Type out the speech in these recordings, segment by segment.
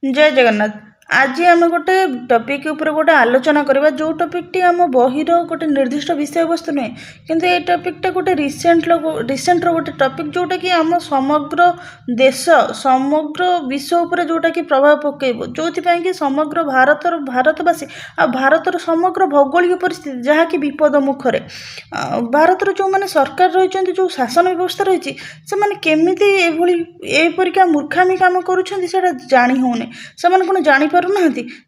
जय जगन्नाथ। आज आम गोटे टपिक उपर गोटे आलोचना करवा जो टपिकटी आम बहिर गोटे निर्दिष्ट विषय वस्तु नुहे किंतु ये टपिकटा गोटे रिसेंट गोटे टपिक जोटा कि आम समग्र देश समग्र विश्व उपर जोटा कि प्रभाव पकेब जो कि समग्र भारतवासी आ भारतर समग्र भौगोलिक परिस्थिति जहाँकि विपद मुखरे भारतर जो मैंने सरकार रही जो शासन व्यवस्था रही से केमिति एपरिका मूर्खामी काम करुँच जानी होने से कौन जापर ना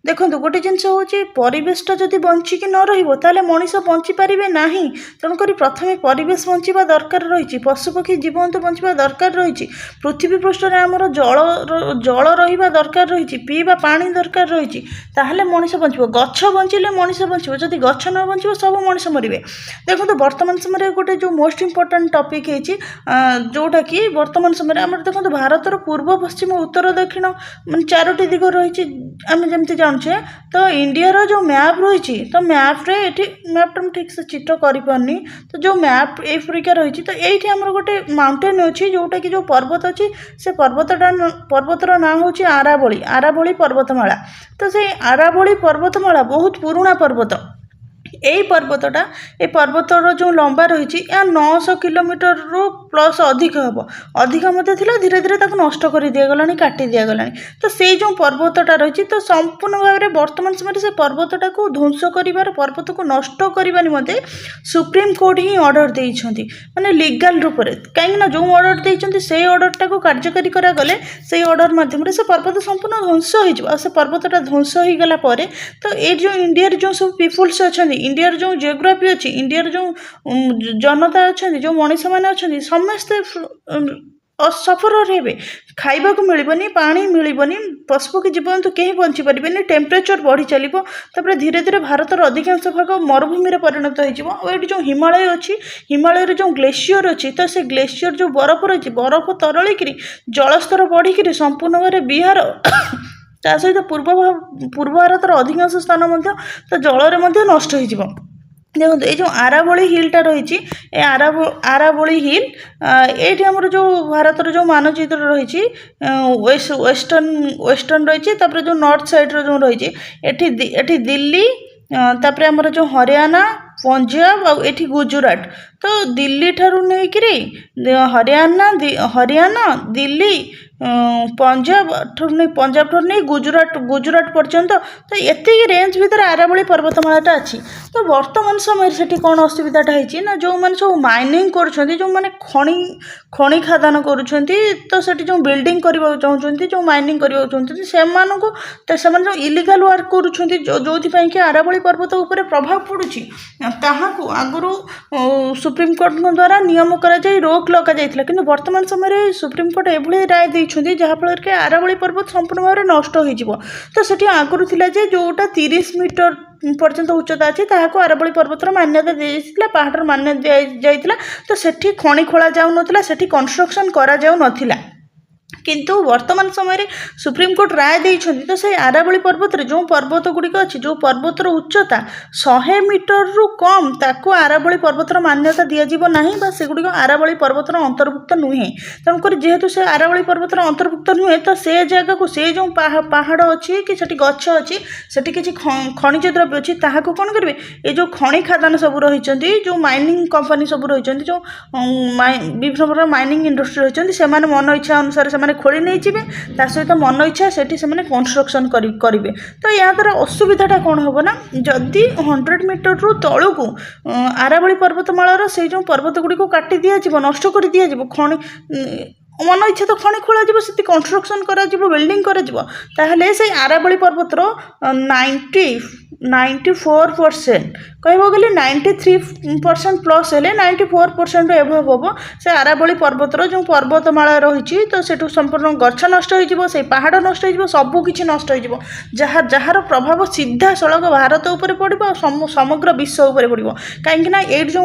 देखो गोटे जिनस हूँ परिवेशटा जदि बंचिकी न रहा मनीष बंची पारे ना तेणुक प्रथम परिवेश बंचा दरकार रही पशुपक्षी जीवंत बंचा दरकार रही पृथ्वी पृष्ठ आमर जल रहा दरकार रही पीवा पानी दरकार रही मनीष बंच गछ बंचिले मनीष बंचो जदि गछ न बंचो सब मनीष मरवे। देखो वर्तमान समय गोटे जो मोस्ट इंपोर्टाट टपिक है जोटा कि वर्तमान समय आम देखो भारतर पूर्व पश्चिम उत्तर दक्षिण मान चारोटी दिग रही आम जमी जानूचे तो इंडिया जो मैप रही तो मैप्रे मैपटा ठीक से चित्र करनी तो जो मैप एपरिका रही तो ये आमर गोटे माउंटेन अच्छी जोटा कि जो पर्वत अच्छी से पर्वतर ना हूँ आरावली पर्वतमाला तो से आरावली पर्वतमाला बहुत पुराना पर्वत यही पर्वतटा ये पर्वतर जो लंबा रही 900 किलोमीटर रु प्लस अधिक हम अधिक धीरे धीरे नष्ट कर दिगला काटी दिगला तो से जो पर्वतटा रही तो संपूर्ण भाव में वर्तमान समय से पर्वतटा को ध्वंस कर पर्वत को नष्ट करने निमंते सुप्रीम कोर्ट ही ऑर्डर देइछंती माने लीगल रूप से कहीं जो ऑर्डर देइछंती से ऑर्डरटा को कार्यकारी करा गले से ऑर्डर माध्यम से पर्वत संपूर्ण ध्वंस हो से पर्वतटा ध्वंस हो गला तो ये जो इंडिया जो सब पीपुल्स अच्छा इंडियार जो जियोग्राफी अच्छी इंडियार जो जनता अच्छा जो मनीष मैंने अच्छा समस्ते सफर रे खाइबा को मिलबनी पानी मिलबनी पशुपक्षी जीवंतु कहीं बंची पारे टेम्परेचर बढ़ी चलो तापर धीरे धीरे भारतर अधिकांश भाग मरुभूमि में परिणत हो जो हिमालय अच्छी हिमालय जो ग्लेशियर अच्छी तो से ग्लेशियर जो बरफ रही बरफ तरलिक जलस्तर बढ़िक संपूर्ण भाव बिहार ता सहित पूर्व भारतर अधिकांश स्थान तो जलरे नष्ट हो देखो ये जो आरावली हिलटा रही आरावली हिल ये आमर जो भारतर जो मानचित्र रही वेस्टर्न रही जो नॉर्थ साइड जो रही दिल्ली तापर आमर जो हरियाणा पंजाब और ये गुजरात तो दिल्ली ठारू नहीं हरियाणा दिल्ली पंजाब ठार नहीं गुजरात पर्यंत तो ये रेंज भितर आरावली पर्वतमालाटा अच्छी तो वर्तमान समय से कौन असुविधाटा है ना जो मैंने सब माइनिंग कर जो मैंने खଣି खादान करुँच तो से जो बिल्डिंग करने चाहते जो माइनिंग करने चाहते से जो इलिगाल वर्क करुँच जो कि आरावली पर्वत उपर प्रभाव पड़ुछि ताहाकू आगुरु सुप्रीम कोर्ट द्वारा नियम कर रोक लग जाता कि वर्तमान समय सुप्रीम कोर्ट एभली राय देइछन्ति जहाँफल कि आरावली पर्वत संपूर्ण भाव में नष्ट हो तो से आगुरी थिला जे जोटा 30 मीटर पर्यंत उच्चता अच्छी ताहाको आरावली पर्वतर मान्यता दिया पहाड़ मान्यता दिया तो सेठी खଣି खोला जाऊ नथिला सेठी कंस्ट्रक्शन करा जाऊ नथिला किंतु वर्तमान समय सुप्रीम कोर्ट राय देइछन्ति तो से आरावली पर्वत जो पर्वत गुड़िक अच्छी जो पर्वतर उच्चता 100 मीटर रु कम ताको आरावली पर्वतर मान्यता दिज्व ना सेगुड़िक आरावली पर्वतर अंतर्भुक्त नुहे तेणुक जेहेतु से आरावली पर्वतर अंतर्भुक्त नुहे तो से जगह को से जो पहाड़ अच्छी कि गछ अच्छी से किसी खनिज द्रव्य अच्छी ताहाको कौन करेंगे ये जो खଣି खादान सब रही जो माइनिंग कंपनी सब रही जो विभिन्न प्रकार माइनिंग इंडस्ट्री रही से मन इच्छा अनुसार से खोली नहीं जी सहित मन इच्छा से कंस्ट्रक्शन करेंगे तो या द्वारा असुविधाटा कौन हम ना जदि 100 मीटर रु तलू को आरावली पर्वतमालार से जो पर्वत गुड़ी को काटी दिज्व नष्ट कर दिज्व खଣି मन इच्छा तो खଣି खोल से कंस्ट्रक्शन करा बिल्डिंग करा से आरावली पर्वतर 94% कह गले 93% प्लस है 94% एभव हम से आरावली पर्वतर जो पर्वतमाला रही तो से संपूर्ण गछ नष्ट हो पहाड़ नष्ट हो सबकि नष्ट हो जार प्रभाव सीधा सड़क भारत उपर पड़ो समग्र विश्व उपर पड़ो कहीं ये जो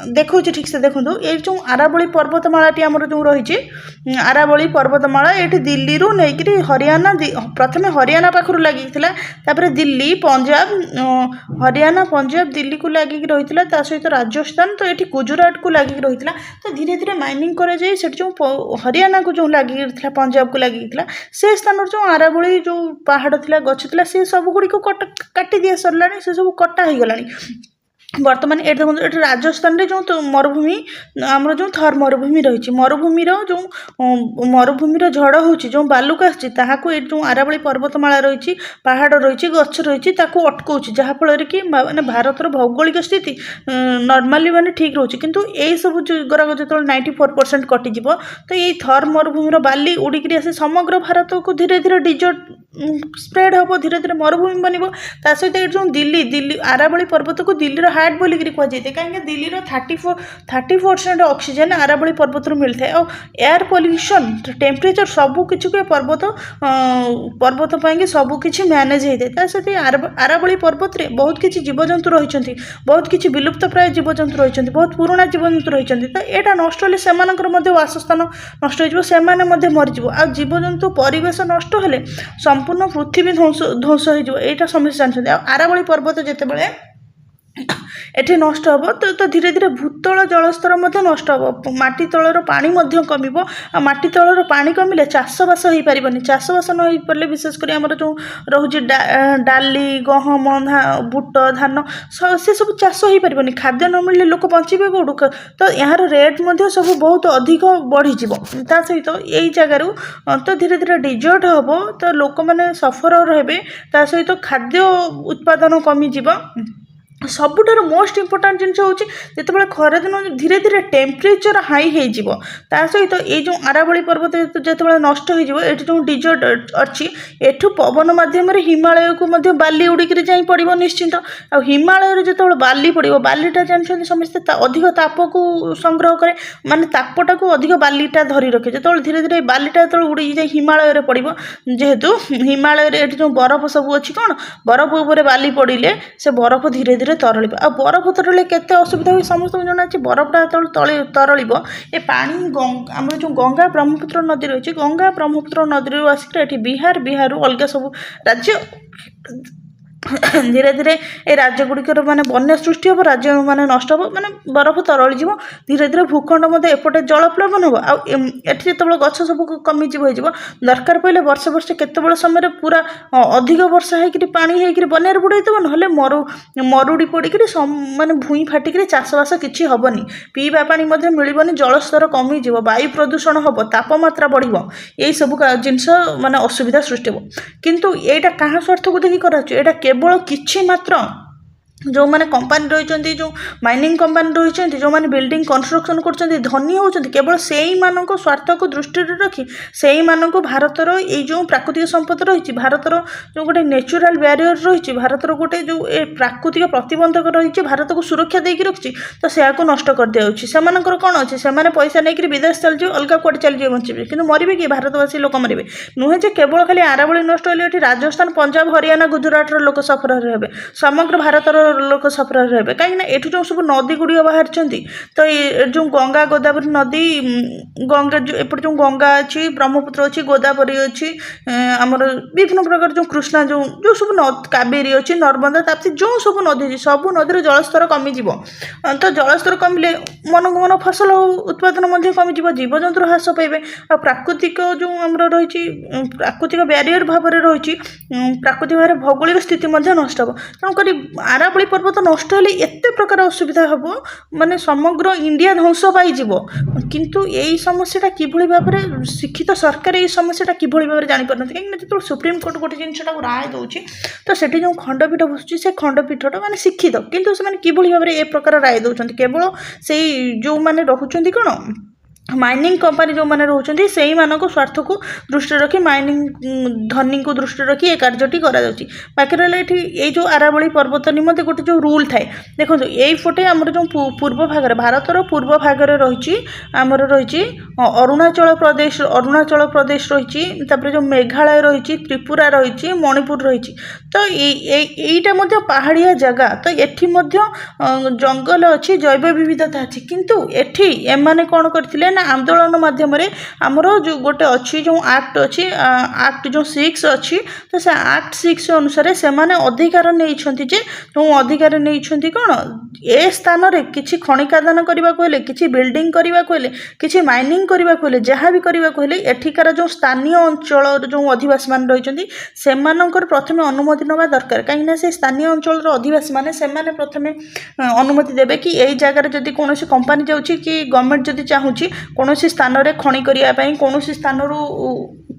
देखो ठीक से देखो ये जो आरावली पर्वतमालाटी आमर जो रही आरावली पर्वतमाला ये दिल्ली रू नहीं हरियाणा प्रथम हरियाणा पाखर लगी दिल्ली पंजाब हरियाणा पंजाब दिल्ली को लगी रही सहित राजस्थान तो ये गुजरात को लगी रही तो धीरे धीरे माइनिंग कर जो हरियाणा को जो लगी पंजाब को लगी से स्थान जो आरावली जो पहाड़ थी गछ थी सी सब गुड़ी काटी दिया सरला से सब कटा हो गला बर्तमान ये देखो ये राजस्थान रे जो तो मरुभूमि आमर जो थर मरुभूमि रही मरुभूमि जो मरुभूमि झड़ हो जो बालुका आसी जो आरावली पर्वतमाला रही पहाड़ रही गछ रही अटकाउछ जहाँफल कि माने भारतर भौगोलिक स्थिति नॉर्मली माने ठीक रोचे किंतु यही सब गुराक जो 94% कटिज तो ये थर मरुभूमि बाली उड़िकी आसे समग्र भारत को धीरे धीरे डिजर्ट स्प्रेड हम धीरे धीरे मरुभूमि बन सहित जो दिल्ली आरावली पर्वत को दिल्ली हार्ट बोलिकी कहुए कहीं दिल्ली 30% ऑक्सीजन आरावली पर्वत मिलता है और एयर पॉल्यूशन टेम्परेचर सबकि को पर्वत पाई सबकि मैनेज होता है सहित आरावली पर्वत रे बहुत किसी जीवजंतु रही बहुत किसी विलुप्त प्राय जीवजंतु रही बहुत पुराना जीवजंतु रही तो यहाँ नष्ट हेल्ले से वासस्थान नष्ट हो मरीज आ जीवजंतु परिवेश नष्ट हेल्ले संपूर्ण पृथ्वी ध्वंस हो समस्या जानते आरावली पर्वत जितेबाला एठी नष्ट हम तो धीरे धीरे भूतल जलस्तर नष्ट हम माटी तलर पानी कम माटी तलर पानी कमिले चाषबास हो पारनि चाषबास न हो पारे विशेषकर आम जो रोचे डाली गहम बुट धान से सब चाष हो पारनि खाद्य न मिले लोक बचे कौटू तो यार रेट सब बहुत अधिक बढ़ीज सहित यही जगार तो धीरे धीरे डिजर्ट हम तो लोक मैंने सफर रहे सहित खाद्य उत्पादन कमिज सबुठार मोस्ट इम्पोर्टाट जिन होते खरा दिन धीरे धीरे टेम्परेचर हाई हो सहित ये जो आरावली पर्वत जो नष्ट हो जो डिजर्ट अच्छी एठू पवन मध्यम हिमालय को बाली उड़िकी जा पड़ो निश्चिंत आ हिमालय जो बाली पड़ो बालीटा जानते समस्ते अधिक ताप को संग्रह करे माने तापटा को अधिक बालीटा धरी रखे जो धीरे धीरे बालीटा जो उड़ी जाए हिमालय पड़ो जेहेतु हिमालय जो बरफ सब अच्छी कौन बरफ उपर बाली पड़े से बरफ धीरे धीरे तरल आ बरफ तरल केते असुविधा हुई समस्त जना बरफटा जो तरल ये पानी आम जो गंगा ब्रह्मपुत्र नदी रही गंगा ब्रह्मपुत्र नदी आसिक बिहार अलग सब राज्य धीरे धीरे ये राज्य गुड़िकर माने बन्या सृष्टि हम राज्य माने नष्ट हम माने बरफ तरल जीव धीरे धीरे भूखंड एपटे जलप्लवन हम आठी जो गछ सब कमिज दरकार पड़े वर्ष वर्ष केतबेले समय पूरा अधिक वर्षा होकर पानी होकर बन्यार बुड़ाईदेव ना मरुड़ी पड़क माने भूई फाटिक चाषबास किसी हेनी पीवा पानी मिलबनी जलस्तर कमिज वायु प्रदूषण हम तापमात्रा बढ़ यही सब जिनस माने असुविधा सृष्टि हो किंतु यहाँ क्या स्वार्थ को देखिए करा केवल किछि मात्र जो मैंने कंपनी रही जो माइनिंग कंपनी रही जो मैंने बिल्डिंग कंस्ट्रक्शन कर धनी होती केवल से ही मानक स्वार्थ को दृष्टि रखी से ही मानक भारतर ये जो प्राकृतिक संपद रही भारतर जो गोटे नेचुराल बैरियर रही भारतर गोटे जो प्राकृतिक प्रतिबंधक रही भारत को सुरक्षा देकी रखी तो से नष्ट कर दिया से कौन अच्छे से पैसा नहीं विदेश चल अलग कौटे चल बचे कि मरवे कि भारतवासी लोक मरवे नुहे केवल खाली आरावली नष्ट हेल्ले राजस्थान पंजाब हरियाणा गुजरात लोक सफर रहे समग्र भारतर लोक सफर रहे कहीं एठू जो सब नदी गुड़िया बाहर तो ये जो गंगा गोदावरी नदी गंगा जो एपट जो गंगा अच्छी ब्रह्मपुत्र अच्छी गोदावरी अच्छी आमर विभिन्न प्रकार जो कृष्णा जो जो सब कावेरी अच्छी नर्मदा ताप्ती जो सब नदी अच्छी सब नदी जलस्तर कमिज तो जलस्तर कमिले मन को मन फसल उत्पादन कमिज जीवजंतु ह्रास पाइबे आ प्राकृतिक जो आमर रही प्राकृतिक बैरियर भाव रही प्राकृतिक भाव भौगोलिक स्थिति नष्ट हो तेणुक आरावली पर्वत नष्ट हेल्ले एते प्रकार असुविधा हम माने समग्र इंडिया ध्वंस पाइज किंतु यही समस्याटा किभली भाव में शिक्षित सरकार ये समस्याटा किभली भाव में जापर कहीं जो सुप्रीम कोर्ट गोटे जिनटा राय दूसरी तो सेठी जो खंडपीठ बसुची से खंडपीठटा माने शिक्षित किंतु से किभली भाव में ए प्रकार राय दौरान केवल से जो मैंने रोचंती कौन माइनिंग कंपनी जो मैंने रोचंती सेही मानक स्वार्थ को दृष्टि रखी माइनिंग धनी को दृष्टि रखी ए कार्यटी करा जाउची। बाकी रहला एठी ए जो आरावली पर्वत निमंते गोटे जो रूल थाए देखो एई फोटे हमर जो पूर्व भाग भारतर पूर्व भाग रही आमर रही अरुणाचल प्रदेश रही तापर जो मेघालय रही त्रिपुरा रही मणिपुर रही तो एटा मध्य पहाड़िया जगह तो एठी मध्य जंगल अच्छी जैव विविधता अच्छी किंतु एठी एमाने कौन करथिले ना आंदोलन माध्यम आमर जो गोटे अच्छी जो एक्ट अच्छी एक्ट जो 6 अच्छी तो से एक्ट 6 अनुसार से माने अधिकार नहीं जे जो अधिकार नहीं कौन ए स्थान रे किछि खनि खादान करबा कहले किछि बिल्डिंग करबा कहले किछि माइनिंग करबा कहले जहाँ भी करबा कहले एठिकार जो स्थानीय अंचल जो अधिवासी मान रहिचंती सेमानकर प्रथमे अनुमति नबा दरकार काहे ना से स्थानीय अंचल रो अधिवासी माने सेमाने प्रथमे अनुमति देबे कि एई जगह जदी कोनोसी कंपनी जाउची कि गवर्नमेंट जदी चाहूची कोनोसी स्थान रे खनि करिया पई कोनोसी स्थान रो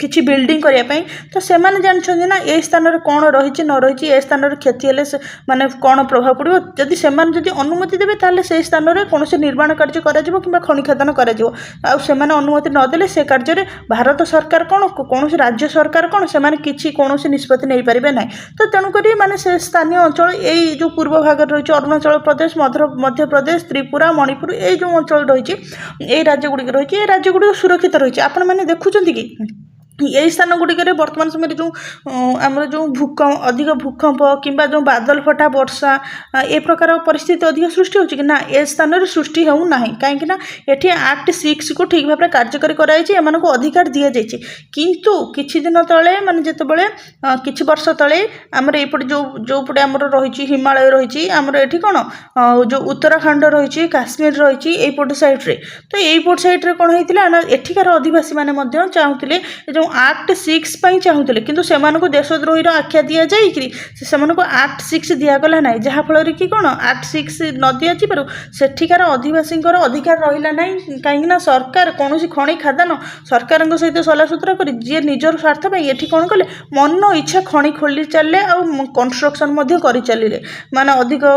किछि बिल्डिंग करिया पई तो सेमाने जानछन्ती ना ए स्थान रे कोन रहिछि न रहिछि ए स्थान रे क्षति हेले माने कोन प्रभाव पड़िबो जदी सेमाने जदी अनुमति देबे ताले से स्थान रे कोनोसी निर्माण कार्य करा जिवो किबा खनि खदान करा जिवो आ सेमाने अनुमति न देले से कार्य रे भारत सरकार कोन कोनोसी राज्य सरकार कोन सेमाने किछि कोनोसी निष्पत्ति नै परिबे नै तो तेनु करी माने से स्थानीय अंचल एई जो पूर्व भाग रहिछि अरुणाचल प्रदेश मध्य प्रदेश त्रिपुरा मणिपुर ए जो अंचल रहिछि ए राज्य गुडी रहिछि ए राज्य गुडी सुरक्षित रहिछि आपण माने देखुछन्ती कि यही स्थान गुड़िक बर्तमान समय जो आम जो अधिक भूकंप किंबा जो बादल फटा वर्षा ए प्रकार परिस्थिति अधिक सृष्टि होची कि ना ए स्थान रे सृष्टि होउ नाही काहेकि ना एठी एक्ट 6 को ठीक भाव कार्यकारी कराई एमान को अधिकार दि जाइए किंतु किछि दिन तले माने जेते बेले किछि वर्ष तले आमर एपटे जो पटे आमर रही हिमालय रही आमर एठी कोन जो उत्तराखंड रही काश्मीर रही एपट साइड रे तो एपट साइड रे कोन हेतिला ना एठिकार अधिवासी माने मध्य चाहुतिले जो एक्ट 6 पई चाहुतिले किंतु सेमान को देशद्रोही रो आख्या दिया जाई कि सेमान को एक्ट 6 दिया गला नाही जहा फल कि कोन एक्ट 6 न दिया जी पारु सेठिकार आदिवासी अधिकार रहिला नाही काहेकि ना सरकार कोनोसी खणी खादान सरकार सहित सला सुतरा करी जे निजर स्वार्थ पई एठी कोन कले मन इच्छा खणी खोली चलले आ कंस्ट्रक्शन मध्य करि चलिले माने अधिक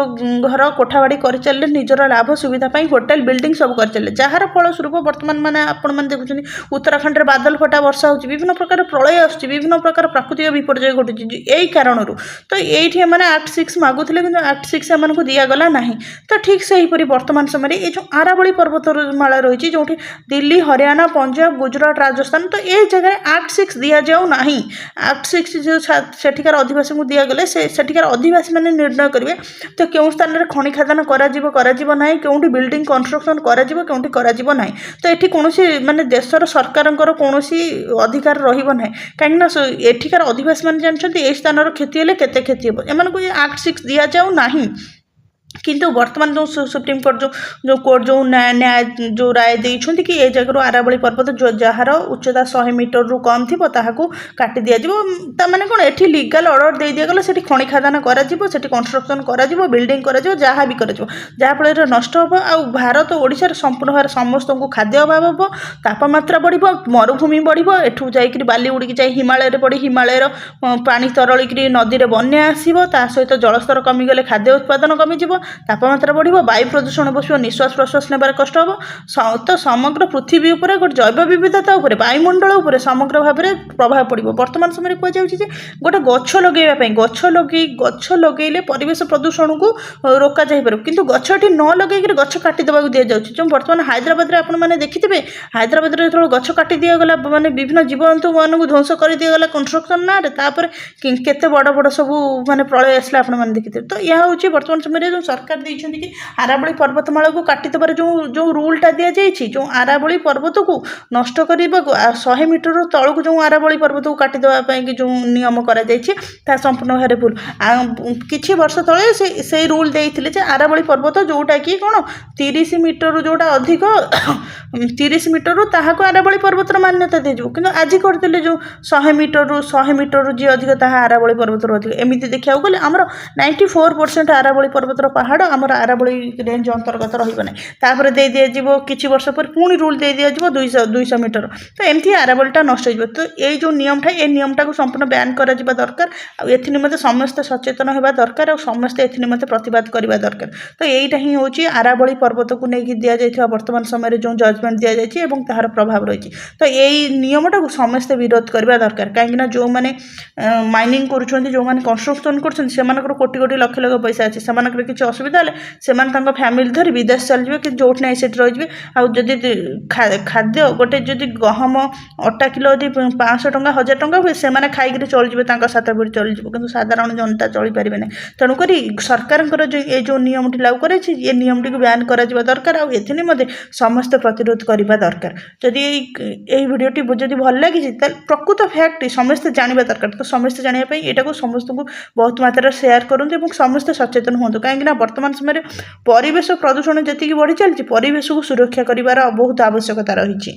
घर कोठावाड़ी करि चलले निजर लाभ सुविधा पई होटल बिल्डिंग सब करि चलले जहार फल स्वरूप वर्तमान माने आपण माने देखुछनी उत्तराखंड रे बादल फटा वर्षा होची विभिन्न प्रकार प्रलय आसुची विभिन्न प्रकार प्राकृतिक विपर्यय घटुची यही कारण तो ये मैंने एक्ट 6 मागुले कि एक्ट 6 एम को दिगला ना तो ठीक से हीपरी वर्तमान समय ये जो आरावली पर्वतमाला रही जो दिल्ली हरियाणा पंजाब गुजरात राजस्थान तो ये जगह एक्ट 6 दि जाऊ ना एक्ट 6 जो सेठिकार आदिवासी को दिगले सेठिकार आदिवासी मैंने निर्णय करेंगे तो क्यों स्थान में खनि खादान ना क्योंटी बिल्डिंग कंस्ट्रक्शन करा ना तो ये कौन माने देशर सरकार कौन अधिकार रहिबो नै काहेकि ना एठिकार अधिवासी माने जानछन्ती ए स्थान रो क्षति हेले केते क्षति हेबो एमान को एक्ट 6 दिया जाऊ नाही किंतु वर्तमान जो सुप्रीम कोर्ट जो कोर्ट जो न्याय जो राय देइछन्ती कि ए जगह आरावली पर्वत जो जहार उच्चता 100 मीटर रु कम थिबो ताहाकू काटी दिया जिवो ता माने कोन एठी लीगल ऑर्डर दे दिया गला सेठी खणी खादान करा जिवो सेठी कंस्ट्रक्शन करा जिवो बिल्डिंग करा जिवो जहा भी करा जिवो जहा फल नष्ट होबो आ भारत ओडिसा रे संपूर्ण भार समस्त को खाद्य अभाव होबो तापमात्रा बढ़िबो मरुभूमि बढ़िबो एठू जाई कि बाली उड़ी जाई हिमालय रे पड़ी हिमालय रो पानी तरळी कि नदी रे बन्या आसीबो ता सहित जलस्तर कमी गले खाद्य उत्पादन कमी जिवो तापमात्रा बढ़िबो वायु प्रदूषण बसिबो निश्वास प्रश्वास नेबार कष्ट होबो तो समग्र पृथ्वी उपर गोटे जैव विविधता उपर वायुमंडल उपर समग्र भाव में प्रभाव पड़िबो वर्तमान समय कह जाउछि जे गोटे गछ लगेबा पई गछ लगेले परिवेश प्रदूषण को रोका जाय पारे किंतु गछटी न लगेइ कि गछ काटी देबा को दिया जाउछि जो वर्तमान हैदराबाद रे आपण माने देखिथिबे हैदराबाद रे जेतलो गछ काटी दिया गला माने विभिन्न जीवजंतु मान को ध्वंस कर दिया गला कंस्ट्रक्शन ना रे तापर केते बड़ बड़ सब माने प्रलय आसला आपण माने देखिथिबे तो यह होछि वर्तमान समय जो सरकार देइछन्ती कि आरावली पर्वतमाला को काटी देबार जो रूलटा दिया जाइछि जो आरावली पर्वत को नष्ट करबा को 100 मीटर तळ को जो आरावली पर्वत को काटी देबा पई कि जो नियम करा जाइछि ता संपूर्ण भारे भूल किछि वर्ष तळे से रूल देइथिले जे आरावली पर्वत जोटा कि कोन 30 मीटर जोटा अधिक 30 मीटर ताहा को आरावली पर्वत मान्यता दे जो किंतु आज करदेले जो 100 मीटर जी अधिक ताहा आरावली पर्वत अधिक एमिति देखिया गले हमर 94% आरावली पर्वत पहाड़ आमर आरावली रेंज अंतर्गत रहिबो नै तापर दे दिया जीवो किछि वर्ष पर पुणी रूल दे दिया जीवो 200 मीटर तो एमथि आरावलीटा नष्ट हो तो ये जो नियमटा ए नियमटा को संपूर्ण बैन करा जिबा दरकार आ एथि निमते समस्त सचेतन हेबा दरकार और समस्त एथि निमते प्रतिवाद करबा दरकार तो एइटा ही होची आरावली पर्वत को नै कि दिया जायथिबा वर्तमान समय रे जो ଜଜमेଣ୍ଟ ଦିଆଯାଇଛି ଏବଂ ତାହାର ପ୍ରଭାବ ରହିଛି। ତ ଏଇ ନିୟମଟାକୁ ସମସ୍ତେ ବିରୋଧ କରିବା ଦରକାର, କାହିଁକିନା ଯେଉଁମାନେ ମାଇନିଂ କରୁଛନ୍ତି, ଯେଉଁମାନେ କନଷ୍ଟ୍ରକ୍ସନ୍ କରୁଛନ୍ତି, ସେମାନଙ୍କର କୋଟି କୋଟି ଲକ୍ଷ ଲକ୍ଷ ପଇସା ଅଛି। ସେମାନଙ୍କର କିଛି ଅସୁବିଧା ହେଲେ ସେମାନେ ତାଙ୍କ ଫ୍ୟାମିଲି ଧରି ବିଦେଶ ଚାଲିଯିବେ, କି ଯେଉଁଠି ନାହିଁ ସେଠି ରହିଯିବେ। ଆଉ ଯଦି ଖାଦ୍ୟ ଗୋଟେ ଯଦି ଗହମ ଅଟା କିଲୋ ଯଦି 500 ଟଙ୍କା 1000 ଟଙ୍କା ହୁଏ, ସେମାନେ ଖାଇକିରି ଚଳିଯିବେ, ତାଙ୍କ ସାଥ ପରି ଚଳିଯିବ, କିନ୍ତୁ ସାଧାରଣ ଜନତା ଚଳିପାରିବେ ନାହିଁ। ତେଣୁକରି ସରକାରଙ୍କର ଏ ଯେଉଁ ନିୟମଟି ଲାଗୁ କରାଯାଇଛି, ଏ ନିୟମଟିକୁ ବ୍ୟାନ୍ କରାଯିବା ଦରକାର। ଆଉ ଏଥି ନିମନ୍ତେ ସମସ୍ତେ ପ୍ରତିରୋଧ କରିବା ଦରକାର। ଯଦି এই ଭିଡ଼ିଓଟି ଯଦି ଭଲ ଲାଗିଛି, ତାହେଲେ ପ୍ରକୃତ ଫ୍ୟାକ୍ଟ ସମସ୍ତେ ଜାଣିବା ଦରକାର। ତ ସମସ୍ତେ ଜାଣିବା ପାଇଁ ଏଇଟାକୁ ସମସ୍ତଙ୍କୁ ବହୁତ ମାତ୍ରାରେ ସେୟାର କରନ୍ତୁ ଏବଂ ସମସ୍ତେ ସଚେତନ ହୁଅନ୍ତୁ, କାହିଁକିନା ବର୍ତ୍ତମାନ ସମୟରେ ପରିବେଶ ପ୍ରଦୂଷଣ ଯେତିକି ବଢ଼ି ଚାଲିଛି, ପରିବେଶକୁ ସୁରକ୍ଷା କରିବାର ବହୁତ ଆବଶ୍ୟକତା ରହିଛି।